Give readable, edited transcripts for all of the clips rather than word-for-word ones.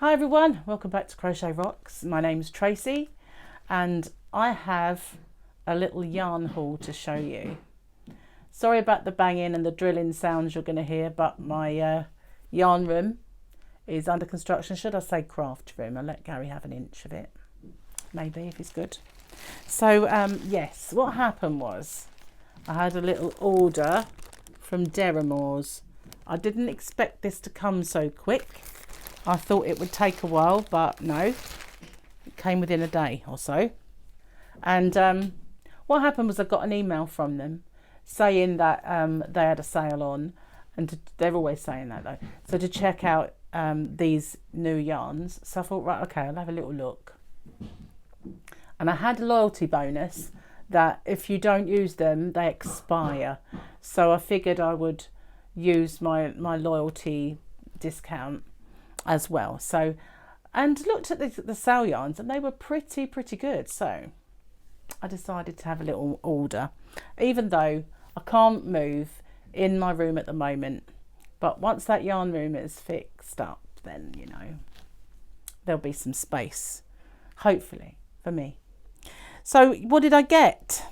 Hi everyone, welcome back to Crochet Rocks. My name's Tracy and I have a little yarn haul to show you. Sorry about the banging and the drilling sounds you're going to hear, but my yarn room is under construction. Should I say craft room? I'll let Gary have an inch of it, maybe, if he's good. So yes, what happened was I had a little order from Deramores. I didn't expect this to come so quick. I thought it would take a while, but no, it came within a day or so. And what happened was I got an email from them saying that they had a sale on, and they're always saying that though. So to check out these new yarns. So I thought, right, okay, I'll have a little look. And I had a loyalty bonus that if you don't use them, they expire. So I figured I would use my loyalty discount as well. So, and looked at the sale yarns and they were pretty good. So I decided to have a little order, even though I can't move in my room at the moment. But once that yarn room is fixed up, then, you know, there'll be some space, hopefully, for me. So what did I get?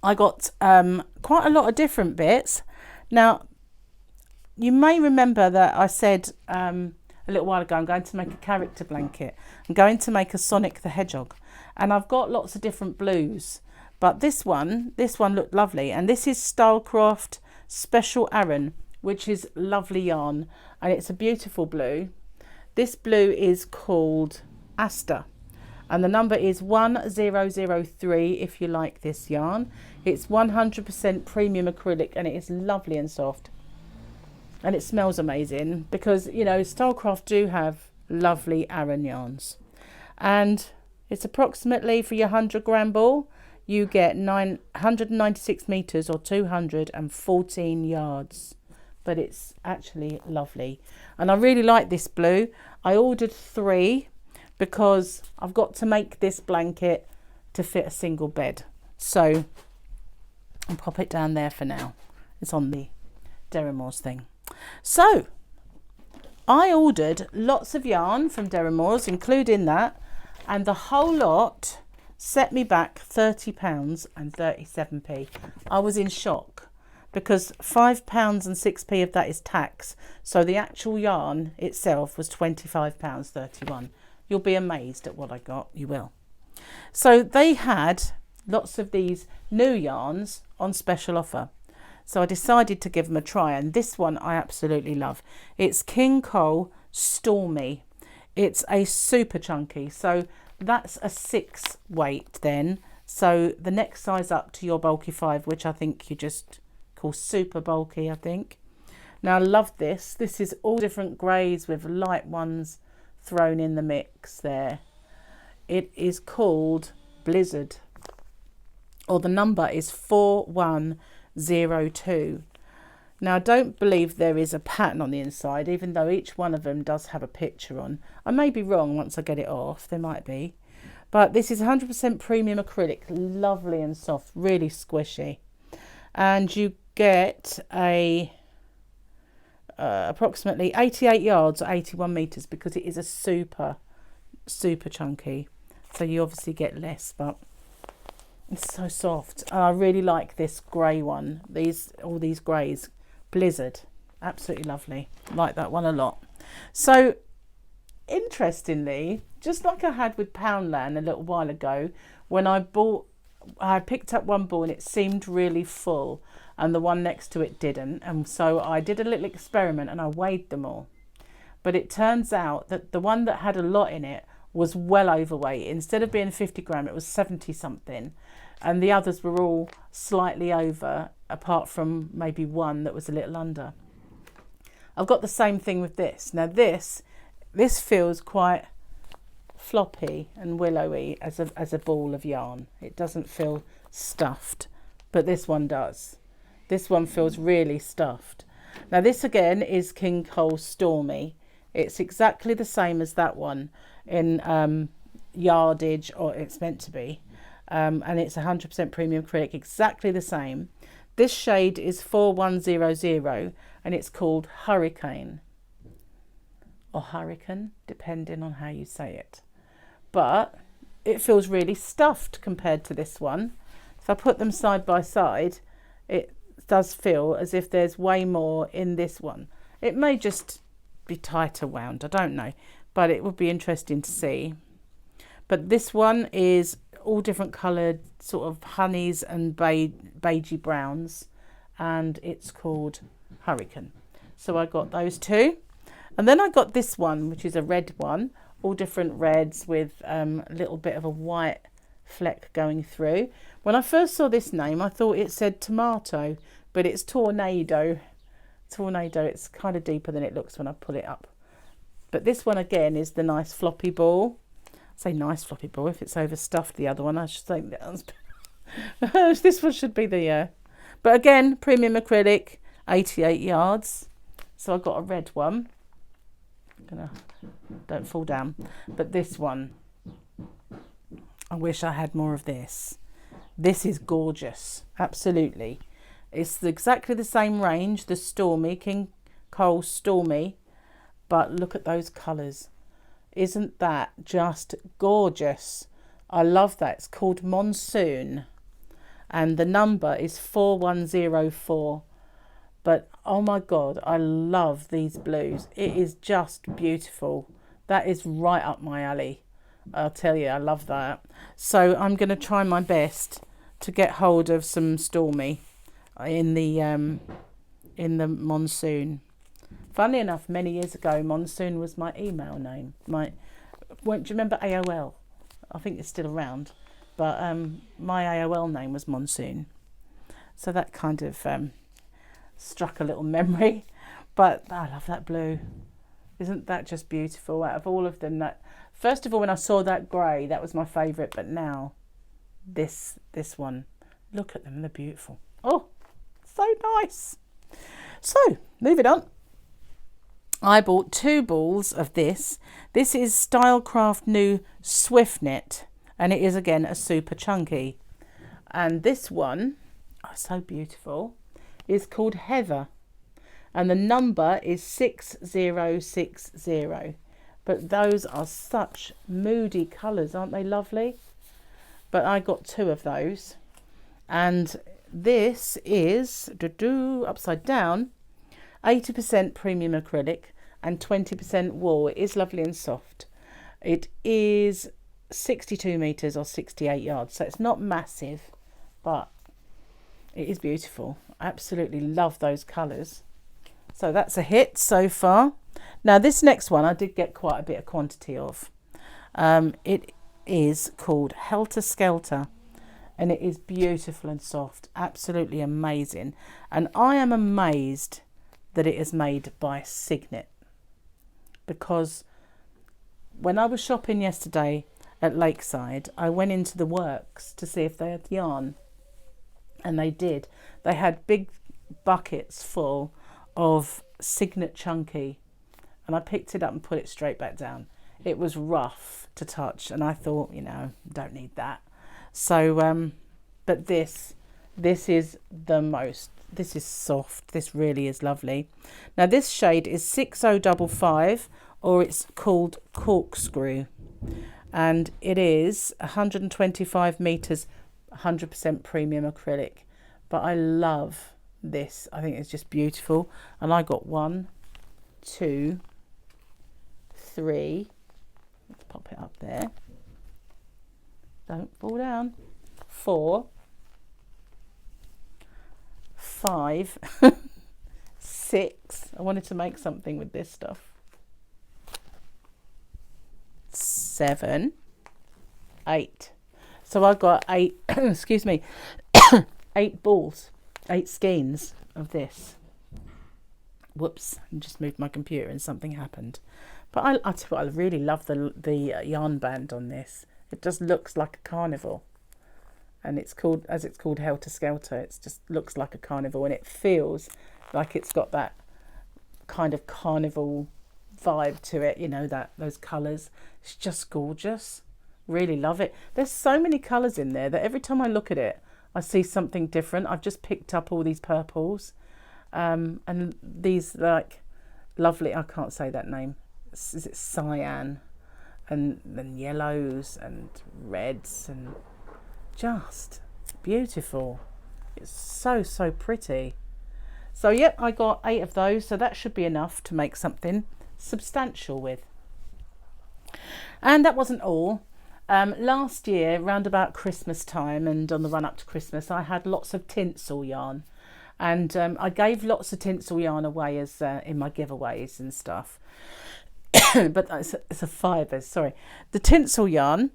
I got quite a lot of different bits. Now, you may remember that I said a little while ago, I'm going to make a character blanket. I'm going to make a Sonic the Hedgehog. And I've got lots of different blues. But this one looked lovely. And this is Starcraft Special Aran, which is lovely yarn. And it's a beautiful blue. This blue is called Asta. And the number is 1003 if you like this yarn. It's 100% premium acrylic and it is lovely and soft. And it smells amazing because, you know, Starcraft do have lovely Aran yarns. And it's approximately, for your 100 gram ball, you get 996 meters or 214 yards. But it's actually lovely. And I really like this blue. I ordered 3 because I've got to make this blanket to fit a single bed. So I'll pop it down there for now. It's on the Deramores thing. So I ordered lots of yarn from Deramores, including that, and the whole lot set me back £30 and 37p. I was in shock because £5 and 6p of that is tax. So the actual yarn itself was £25.31. You'll be amazed at what I got, you will. So they had lots of these new yarns on special offer. So I decided to give them a try, and this one I absolutely love. It's King Cole Stormy. It's a super chunky, so that's a 6 weight then. So the next size up to your bulky 5, which I think you just call super bulky, I think. Now I love this. This is all different greys with light ones thrown in the mix there. It is called Blizzard, or the number is 4102. Now I don't believe there is a pattern on the inside, even though each one of them does have a picture on. I may be wrong once I get it off, there might be. But this is 100% premium acrylic, lovely and soft, really squishy. And you get a approximately 88 yards or 81 meters because it is a super chunky. So you obviously get less, but it's so soft. I really like this grey one. All these greys. Blizzard. Absolutely lovely. Like that one a lot. So interestingly, just like I had with Poundland a little while ago, when I picked up one ball and it seemed really full and the one next to it didn't. And so I did a little experiment and I weighed them all. But it turns out that the one that had a lot in it was well overweight. Instead of being 50 gram, it was 70 something. And the others were all slightly over, apart from maybe one that was a little under. I've got the same thing with this. Now this feels quite floppy and willowy as a ball of yarn. It doesn't feel stuffed, but this one does. This one feels really stuffed. Now this again is King Cole Stormy. It's exactly the same as that one in yardage, or it's meant to be. And it's 100% premium acrylic, exactly the same. This shade is 4100 and it's called Hurricane. or hurricane, depending on how you say it. But it feels really stuffed compared to this one. If I put them side by side, it does feel as if there's way more in this one. It may just be tighter wound, I don't know, but it would be interesting to see. But this one is all different coloured sort of honeys and beigey browns, and it's called Hurricane. So I got those two, and then I got this one, which is a red one, all different reds with a little bit of a white fleck going through. When I first saw this name, I thought it said tomato, but it's tornado. Tornado, it's kind of deeper than it looks when I pull it up. But this one again is the nice floppy ball. I say nice floppy ball, if it's overstuffed the other one, I should think that this one should be the but again, premium acrylic, 88 yards. So I got a red one. Don't fall down. But this one, I wish I had more of this. This is gorgeous, absolutely. It's exactly the same range, the Stormy, King Cole Stormy, but look at those colours. Isn't that just gorgeous? I love that. It's called Monsoon, and the number is 4104. But oh my God, I love these blues. It is just beautiful. That is right up my alley. I'll tell you, I love that. So I'm going to try my best to get hold of some Stormy in the Monsoon. Funnily enough, many years ago, Monsoon was my email name. Do you remember AOL? I think it's still around, but my AOL name was Monsoon. So that kind of struck a little memory. But I love that blue. Isn't that just beautiful? Out of all of them, that first of all, when I saw that grey, that was my favourite. But now, this one, look at them, they're beautiful. Oh, so nice. So moving on, I bought 2 balls of this. This is Starcraft new Swift Knit, and it is again a super chunky. And this one, oh, so beautiful, is called Heather, and the number is 6060. But those are such moody colours, aren't they lovely? But I got 2 of those, and this is upside down, 80% premium acrylic and 20% wool. It is lovely and soft. It is 62 meters or 68 yards, so it's not massive, but it is beautiful. Absolutely love those colours. So that's a hit so far. Now this next one I did get quite a bit of quantity of. It is called Helter Skelter, and it is beautiful and soft, absolutely amazing. And I am amazed that it is made by Signet, because when I was shopping yesterday at Lakeside, I went into the works to see if they had yarn, and they did. They had big buckets full of Signet chunky, and I picked it up and put it straight back down. It was rough to touch, and I thought, you know, don't need that. So but this is the most, this is soft, this really is lovely. Now this shade is 6055, or it's called Corkscrew, and it is 125 meters, 100% premium acrylic. But I love this. I think it's just beautiful. And I got 1, 2, 3. Let's pop it up there. Don't fall down. 4, 5, 6. I wanted to make something with this stuff. 7, 8. So I got 8. Excuse me. 8 balls, 8 skeins of this. Whoops! I just moved my computer and something happened. But I tell you what, I really love the yarn band on this. It just looks like a carnival, and it's called Helter Skelter. It just looks like a carnival, and it feels like it's got that kind of carnival vibe to it. You know, those colours. It's just gorgeous. Really love it. There's so many colours in there that every time I look at it, I see something different. I've just picked up all these purples, and these like lovely. I can't say that name. is it cyan, and then yellows and reds, and just beautiful. It's so pretty. So yep, I got 8 of those, so that should be enough to make something substantial with. And that wasn't all. Last year, round about Christmas time and on the run up to Christmas, I had lots of tinsel yarn, and I gave lots of tinsel yarn away as in my giveaways and stuff. But it's a fibres, sorry. The tinsel yarn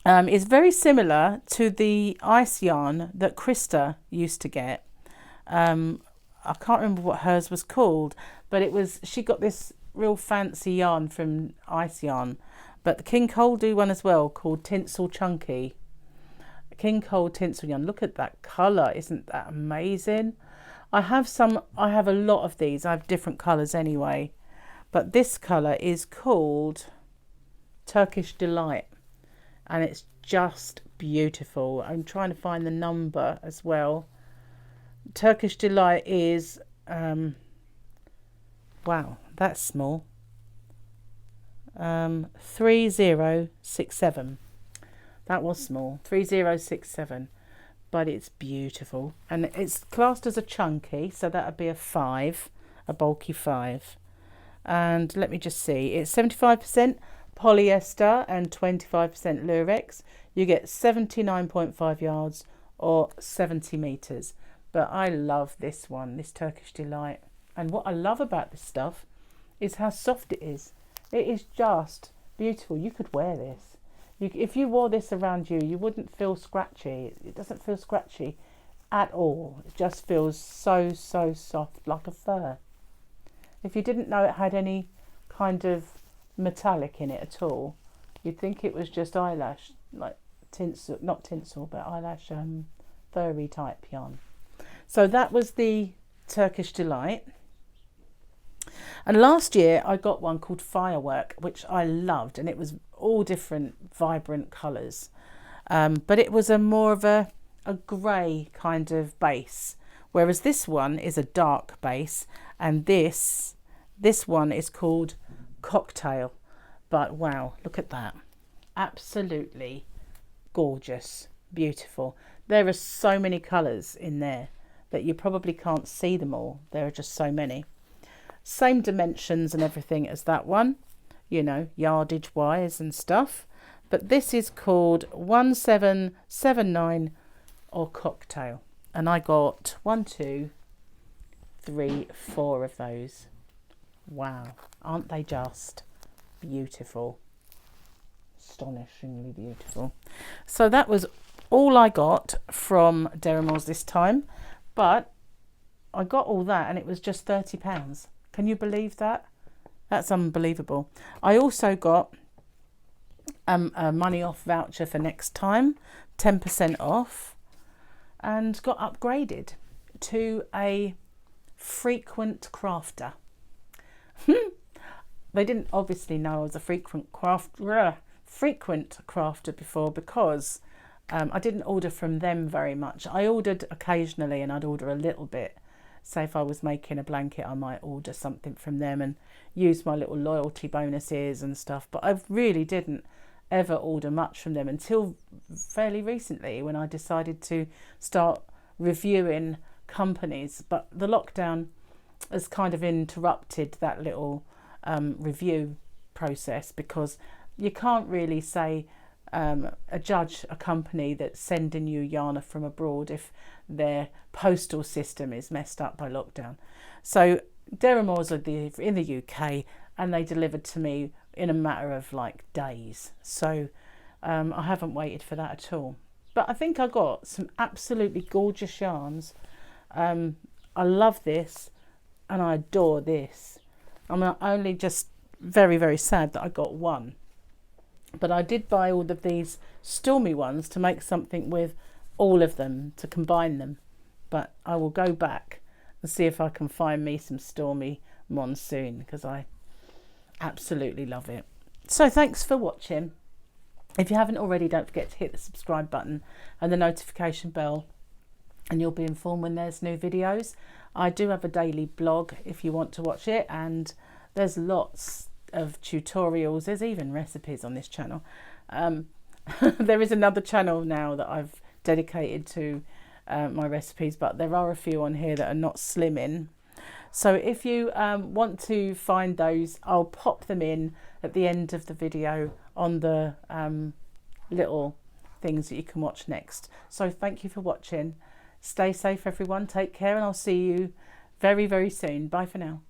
is very similar to the ice yarn that Krista used to get. I can't remember what hers was called, but she got this real fancy yarn from Ice Yarn. But the King Cole do one as well called Tinsel Chunky. King Cole tinsel yarn. Look at that colour. Isn't that amazing? I have a lot of these. I have different colours anyway. But this colour is called Turkish Delight. And it's just beautiful. I'm trying to find the number as well. Turkish Delight is, wow, that's small. 3067. That was small. 3067. But it's beautiful. And it's classed as a chunky, so that would be a 5, a bulky 5. And let me just see. It's 75% polyester and 25% lurex. You get 79.5 yards or 70 meters. But I love this one, this Turkish Delight. And what I love about this stuff is how soft it is. It is just beautiful. You could wear this. If you wore this around you, you wouldn't feel scratchy. It doesn't feel scratchy at all. It just feels so soft, like a fur. If you didn't know it had any kind of metallic in it at all, you'd think it was just eyelash, like tinsel, not tinsel, but eyelash furry type yarn. So that was the Turkish Delight. And last year I got one called Firework, which I loved, and it was all different vibrant colours. But it was more of a grey kind of base, whereas this one is a dark base, and this one is called Cocktail. But wow, look at that. Absolutely gorgeous, beautiful. There are so many colours in there that you probably can't see them all. There are just so many. Same dimensions and everything as that one, you know, yardage wise and stuff. But this is called 1779 or Cocktail. And I got 1, 2, 3, 4 of those. Wow, aren't they just beautiful? Astonishingly beautiful. So that was all I got from Deramores this time. But I got all that and it was just £30. Can you believe that? That's unbelievable. I also got a money off voucher for next time, 10% off, and got upgraded to a frequent crafter. They didn't obviously know I was a frequent crafter before, because I didn't order from them very much. I ordered occasionally, and I'd order a little bit. Say if I was making a blanket, I might order something from them and use my little loyalty bonuses and stuff. But I really didn't ever order much from them until fairly recently, when I decided to start reviewing companies. But the lockdown has kind of interrupted that little review process, because you can't really say judge a company that's sending you yarn from abroad if their postal system is messed up by lockdown. So Deramores are in the UK, and they delivered to me in a matter of like days. So I haven't waited for that at all. But I think I got some absolutely gorgeous yarns. I love this and I adore this. I'm only just very sad that I got one. But I did buy all of these Stormy ones to make something with all of them, to combine them. But I will go back and see if I can find me some Stormy Monsoon, because I absolutely love it. So thanks for watching. If you haven't already, don't forget to hit the subscribe button and the notification bell, and you'll be informed when there's new videos. I do have a daily blog if you want to watch it, and there's lots of tutorials. There's even recipes on this channel. There is another channel now that I've dedicated to my recipes, but there are a few on here that are not slimming. So if you want to find those, I'll pop them in at the end of the video on the little things that you can watch next. So thank you for watching. Stay safe everyone, take care, and I'll see you very, very soon. Bye for now.